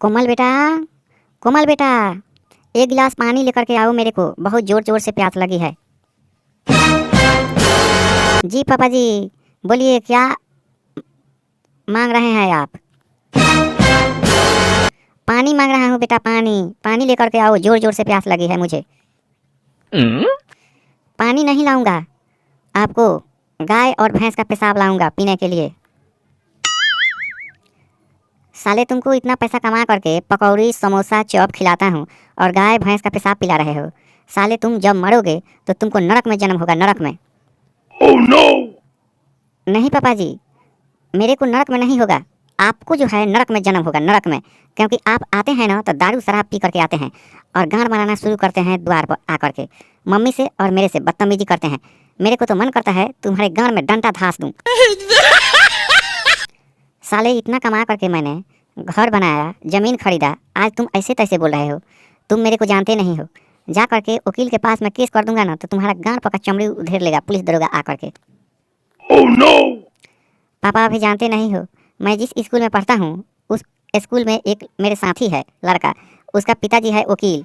कोमल बेटा, कोमल बेटा, एक गिलास पानी लेकर के आओ मेरे को, बहुत जोर जोर से प्यास लगी है। जी पापा जी, बोलिए क्या मांग रहे हैं आप? पानी मांग रहा हूँ बेटा, पानी पानी लेकर के आओ, जोर जोर से प्यास लगी है मुझे। पानी नहीं लाऊंगा, आपको गाय और भैंस का पेशाब लाऊंगा पीने के लिए। साले तुमको इतना पैसा कमा करके पकौड़ी समोसा चॉप खिलाता हूँ और गाय भैंस का पेशाब पिला रहे हो। साले तुम जब मरोगे तो तुमको नरक में जन्म होगा, नरक में। Oh no! नहीं पापा जी, मेरे को नरक में नहीं होगा, आपको जो है नरक में जन्म होगा, नरक में। क्योंकि आप आते हैं ना तो दारू शराब पी करके आते हैं और गान बनाना शुरू करते हैं द्वार पर आकर के, मम्मी से और मेरे से बदतमीजी करते हैं। मेरे को तो मन करता है तुम्हारे गान में डंडा धास दूं। साले इतना कमा करके मैंने घर बनाया, जमीन खरीदा, आज तुम ऐसे तैसे बोल रहे हो। तुम मेरे को जानते नहीं हो। जा करके वकील के पास मैं केस कर दूंगा ना तो तुम्हारा गान पका चमड़ी उधेड़ लेगा पुलिस दरोगा आकर के। Oh no! पापा अभी जानते नहीं हो, मैं जिस स्कूल में पढ़ता हूँ उस स्कूल में एक मेरे साथी है लड़का, उसका पिताजी है वकील,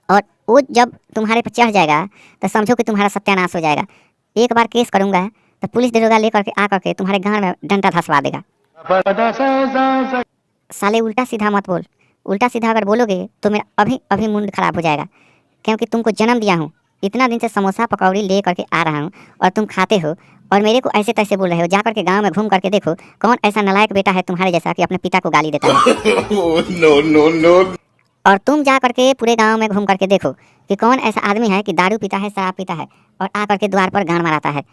और वो जब तुम्हारे पर चढ़ जाएगा तो समझो कि तुम्हारा सत्यानाश हो जाएगा। एक बार केस करूँगा तो पुलिस दरोगा लेकर के आकर के तुम्हारे गान में डंडा धसवा देगा। साले उल्टा सीधा मत बोल, उल्टा सीधा अगर बोलोगे तो मेरा अभी अभी मुंड खराब हो जाएगा। क्योंकि तुमको जन्म दिया हूँ, इतना दिन से समोसा पकौड़ी ले करके आ रहा हूँ और तुम खाते हो और मेरे को ऐसे तैसे बोल रहे हो। जा करके गांव में घूम करके देखो कौन ऐसा नालायक बेटा है तुम्हारे जैसा कि अपने पिता को गाली देता है। Oh no no no! और तुम जा करके पूरे गांव में घूम करके देखो कि कौन ऐसा आदमी है कि दारू पीता है, शराब पीता है और आ करके द्वार पर गान मराता है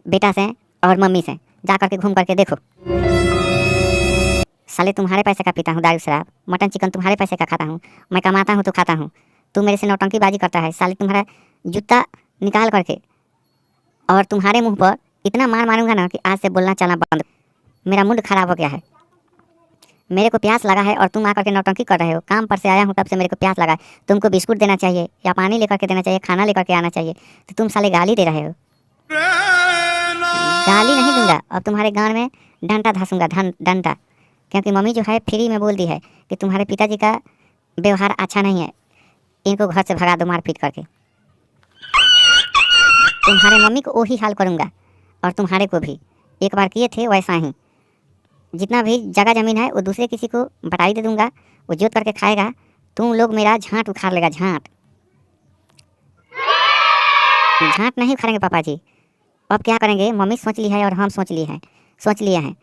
बेटा से और मम्मी से। जा करके घूम करके देखो। साले तुम्हारे पैसे का पीता हूँ दारू शराब, मटन चिकन तुम्हारे पैसे का खाता हूँ, मैं कमाता हूँ तो खाता हूँ। तू मेरे से नौटंकीबाजी करता है। साले तुम्हारा जूता निकाल करके और तुम्हारे मुंह पर इतना मार मारूंगा ना कि आज से बोलना चलना बंद। मेरा मुंड खराब हो गया है। मेरे को प्यास लगा है और तुम आकर के नौटंकी कर रहे हो। काम पर से आया हूँ तब से मेरे को प्यास लगा है। तुमको बिस्कुट देना चाहिए या पानी लेकर के देना चाहिए, खाना लेकर के आना चाहिए, तो तुम साले गाली दे रहे हो। गाली नहीं दूंगा, अब तुम्हारे गान में डंडा धसूंगा, डंडा। क्योंकि मम्मी जो है फ्री में बोल दी है कि तुम्हारे पिताजी का व्यवहार अच्छा नहीं है, इनको घर से भगा दो मार पीट करके। तुम्हारे मम्मी को वही हाल करूँगा और तुम्हारे को भी। एक बार किए थे वैसा ही। जितना भी जगह जमीन है वो दूसरे किसी को बटाई दे दूंगा, वो जोत करके खाएगा, तुम लोग मेरा झांट उखाड़ लेगा, झांट। झांट नहीं उखाड़ेंगे पापा जी। अब क्या करेंगे, मम्मी सोच ली है और हम सोच लिए हैं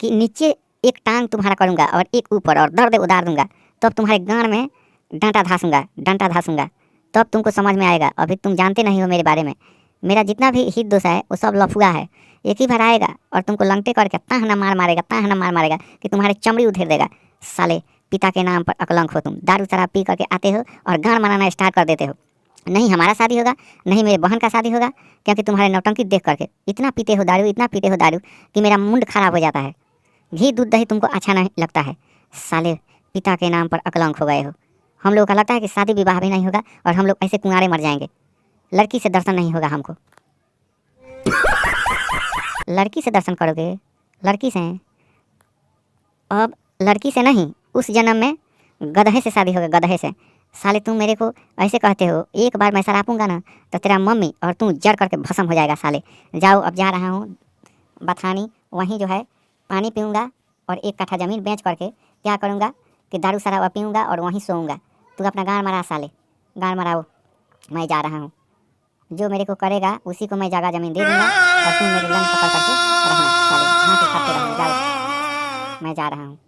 कि नीचे एक टांग तुम्हारा करूँगा और एक ऊपर, और दर्द उतार दूंगा, तब तुम्हारे गान में डंडा धासूंगा, तब तुमको समझ में आएगा। अभी तुम जानते नहीं हो मेरे बारे में। मेरा जितना भी हित दोष है वो सब लफुआ है, एक ही बार आएगा और तुमको लंगटे करके ताहना मार मारेगा कि तुम्हारे चमड़ी उधेड़ देगा। साले पिता के नाम पर अकलंक हो तुम, दारू शराब पी करके आते हो और गान मनाना स्टार्ट कर देते हो। नहीं हमारा शादी होगा, नहीं मेरे बहन का शादी होगा, क्योंकि तुम्हारे नौटंकी देख करके इतना पीते हो दारू कि मेरा मुंड खराब हो जाता है। घी दूध दही तुमको अच्छा नहीं लगता है। साले पिता के नाम पर अकलंक हो गए हो। हम लोगों का लगता है कि शादी विवाह भी नहीं होगा और हम लोग ऐसे कुंवारे मर जाएंगे। लड़की से दर्शन नहीं होगा हमको। लड़की से दर्शन करोगे, लड़की से? अब लड़की से नहीं, उस जन्म में गधे से शादी होगा, गधे से। साले तुम मेरे को ऐसे कहते हो, एक बार मैं शरापूंगा ना तो तेरा मम्मी और तू जड़ करके भस्म हो जाएगा। साले जाओ, अब जा रहा हूँ बथानी, वहीं जो है पानी पीऊँगा और 1 कट्ठा ज़मीन बेच करके क्या करूँगा कि दारू शराब पीऊँगा और वहीं सोऊंगा। तू अपना गान मरा साले, गान मराओ, मैं जा रहा हूँ। जो मेरे को करेगा उसी को मैं जगह ज़मीन दे दूँगा और तुम मेरे लंग पकड़ करके रहना। साले झांकी खाते रहो, जाओ, मैं जा रहा हूँ।